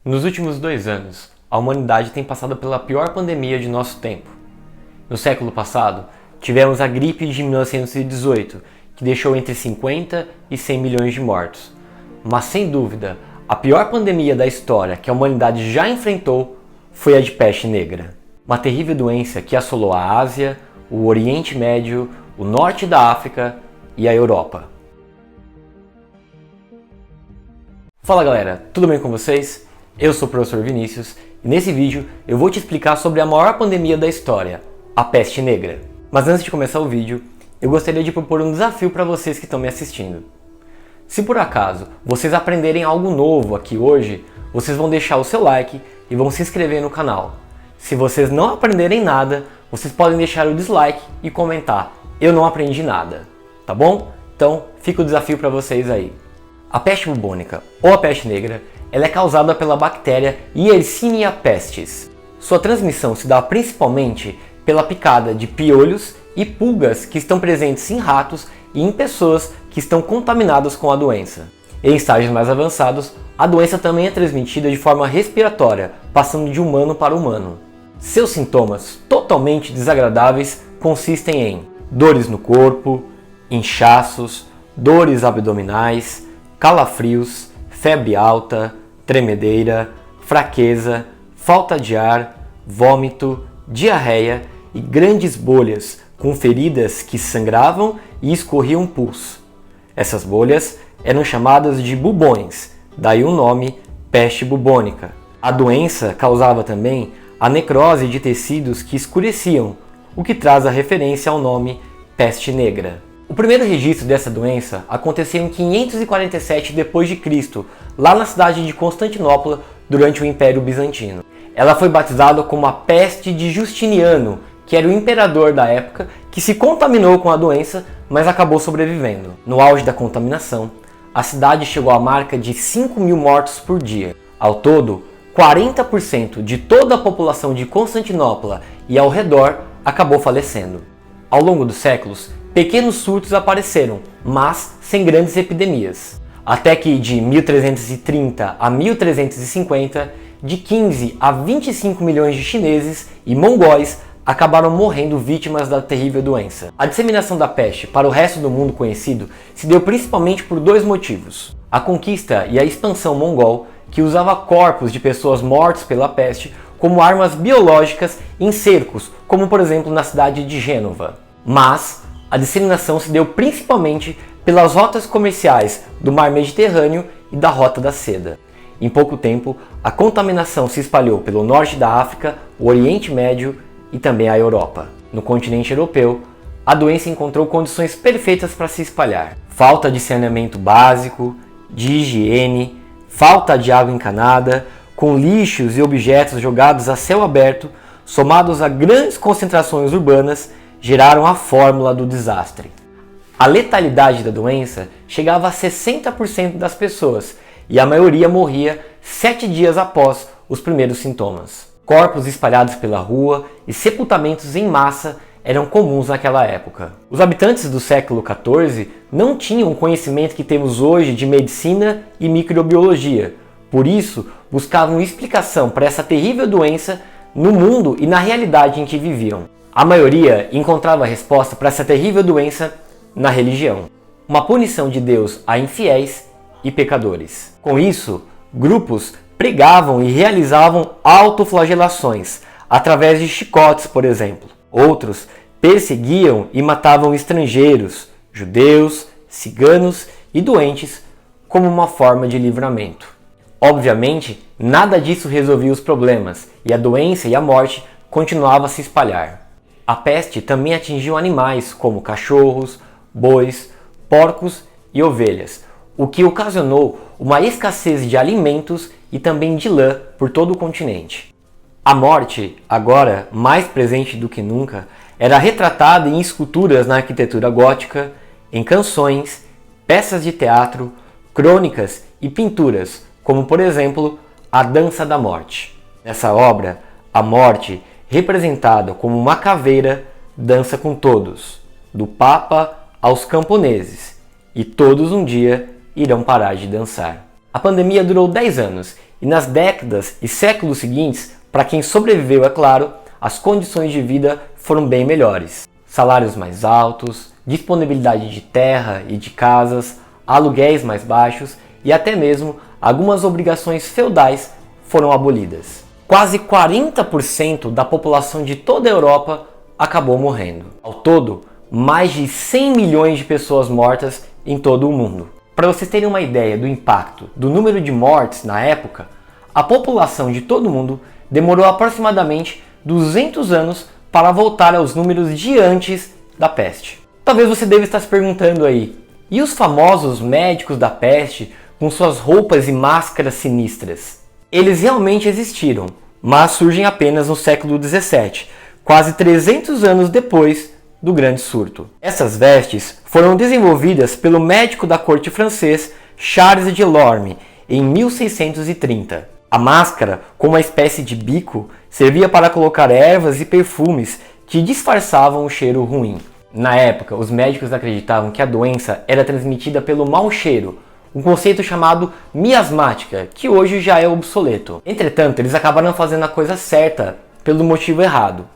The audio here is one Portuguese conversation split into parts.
Nos últimos 2 anos, a humanidade tem passado pela pior pandemia de nosso tempo. No século passado, tivemos a gripe de 1918, que deixou entre 50 e 100 milhões de mortos. Mas sem dúvida, a pior pandemia da história que a humanidade já enfrentou foi a de peste negra. Uma terrível doença que assolou a Ásia, o Oriente Médio, o Norte da África e a Europa. Fala galera, tudo bem com vocês? Eu sou o professor Vinícius e nesse vídeo eu vou te explicar sobre a maior pandemia da história, a peste negra. Mas antes de começar o vídeo, eu gostaria de propor um desafio para vocês que estão me assistindo. Se por acaso vocês aprenderem algo novo aqui hoje, vocês vão deixar o seu like e vão se inscrever no canal. Se vocês não aprenderem nada, vocês podem deixar o dislike e comentar: eu não aprendi nada, tá bom? Então fica o desafio para vocês aí. A peste bubônica, ou a peste negra, ela é causada pela bactéria Yersinia pestis. Sua transmissão se dá principalmente pela picada de piolhos e pulgas que estão presentes em ratos e em pessoas que estão contaminadas com a doença. Em estágios mais avançados, a doença também é transmitida de forma respiratória, passando de humano para humano. Seus sintomas, totalmente desagradáveis, consistem em dores no corpo, inchaços, dores abdominais, calafrios, febre alta, tremedeira, fraqueza, falta de ar, vômito, diarreia e grandes bolhas com feridas que sangravam e escorriam pus. Essas bolhas eram chamadas de bubões, daí o nome peste bubônica. A doença causava também a necrose de tecidos que escureciam, o que traz a referência ao nome peste negra. O primeiro registro dessa doença aconteceu em 547 d.C., lá na cidade de Constantinopla, durante o Império Bizantino. Ela foi batizada como a peste de Justiniano, que era o imperador da época, que se contaminou com a doença, mas acabou sobrevivendo. No auge da contaminação, a cidade chegou à marca de 5.000 mortos por dia. Ao todo, 40% de toda a população de Constantinopla e ao redor acabou falecendo. Ao longo dos séculos, pequenos surtos apareceram, mas sem grandes epidemias. Até que de 1330 a 1350, de 15 a 25 milhões de chineses e mongóis acabaram morrendo vítimas da terrível doença. A disseminação da peste para o resto do mundo conhecido se deu principalmente por 2 motivos. A conquista e a expansão mongol, que usava corpos de pessoas mortas pela peste como armas biológicas em cercos, como por exemplo na cidade de Gênova. Mas a disseminação se deu principalmente pelas rotas comerciais do Mar Mediterrâneo e da Rota da Seda. Em pouco tempo, a contaminação se espalhou pelo norte da África, o Oriente Médio e também a Europa. No continente europeu, a doença encontrou condições perfeitas para se espalhar. Falta de saneamento básico, de higiene, falta de água encanada, com lixos e objetos jogados a céu aberto, somados a grandes concentrações urbanas, geraram a fórmula do desastre. A letalidade da doença chegava a 60% das pessoas e a maioria morria 7 dias após os primeiros sintomas. Corpos espalhados pela rua e sepultamentos em massa eram comuns naquela época. Os habitantes do século XIV não tinham o conhecimento que temos hoje de medicina e microbiologia, por isso buscavam explicação para essa terrível doença no mundo e na realidade em que viviam. A maioria encontrava a resposta para essa terrível doença na religião, uma punição de Deus a infiéis e pecadores. Com isso, grupos pregavam e realizavam autoflagelações, através de chicotes, por exemplo. Outros perseguiam e matavam estrangeiros, judeus, ciganos e doentes como uma forma de livramento. Obviamente, nada disso resolvia os problemas e a doença e a morte continuavam a se espalhar. A peste também atingiu animais como cachorros, bois, porcos e ovelhas, o que ocasionou uma escassez de alimentos e também de lã por todo o continente. A morte, agora mais presente do que nunca, era retratada em esculturas na arquitetura gótica, em canções, peças de teatro, crônicas e pinturas, como por exemplo a Dança da Morte. Nessa obra, a morte, representada como uma caveira, dança com todos, do Papa aos camponeses, e todos um dia irão parar de dançar. A pandemia durou 10 anos E nas décadas e séculos seguintes, para quem sobreviveu, é claro, as condições de vida foram bem melhores. Salários mais altos, disponibilidade de terra e de casas, aluguéis mais baixos e até mesmo algumas obrigações feudais foram abolidas. Quase 40% da população de toda a Europa acabou morrendo. Ao todo, mais de 100 milhões de pessoas mortas em todo o mundo. Para vocês terem uma ideia do impacto do número de mortes na época, a população de todo o mundo demorou aproximadamente 200 anos para voltar aos números de antes da peste. Talvez você deva estar se perguntando aí, e os famosos médicos da peste com suas roupas e máscaras sinistras? Eles realmente existiram, mas surgem apenas no século 17, quase 300 anos depois do grande surto. Essas vestes foram desenvolvidas pelo médico da corte francês Charles de Lorme em 1630. A máscara, com uma espécie de bico, servia para colocar ervas e perfumes que disfarçavam o cheiro ruim. Na época, os médicos acreditavam que a doença era transmitida pelo mau cheiro, um conceito chamado miasmática, que hoje já é obsoleto. Entretanto, eles acabaram fazendo a coisa certa pelo motivo errado.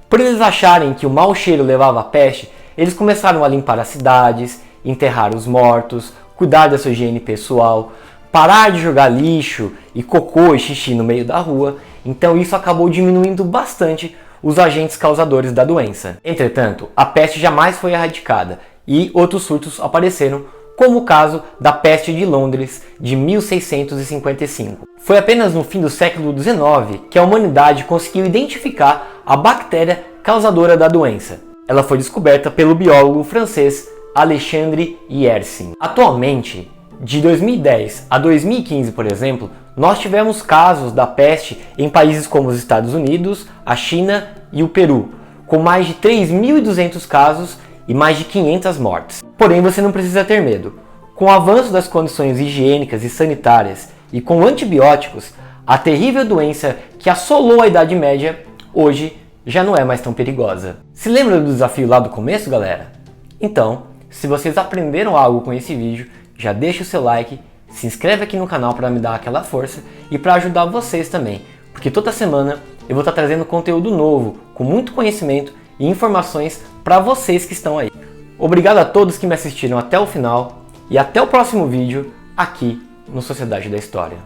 Por eles acharem que o mau cheiro levava à peste, eles começaram a limpar as cidades, enterrar os mortos, cuidar da sua higiene pessoal, parar de jogar lixo e cocô e xixi no meio da rua, então isso acabou diminuindo bastante os agentes causadores da doença. Entretanto, a peste jamais foi erradicada e outros surtos apareceram, como o caso da peste de Londres de 1655. Foi apenas no fim do século XIX que a humanidade conseguiu identificar a bactéria causadora da doença. Ela foi descoberta pelo biólogo francês Alexandre Yersin. Atualmente, de 2010 a 2015, por exemplo, nós tivemos casos da peste em países como os Estados Unidos, a China e o Peru, com mais de 3.200 casos e mais de 500 mortes. Porém, você não precisa ter medo. Com o avanço das condições higiênicas e sanitárias e com antibióticos, a terrível doença que assolou a Idade Média hoje já não é mais tão perigosa. Se lembra do desafio lá do começo, galera? Então, se vocês aprenderam algo com esse vídeo, já deixa o seu like, se inscreve aqui no canal para me dar aquela força e para ajudar vocês também, porque toda semana eu vou estar trazendo conteúdo novo, com muito conhecimento e informações para vocês que estão aí. Obrigado a todos que me assistiram até o final e até o próximo vídeo aqui no Sociedade da História.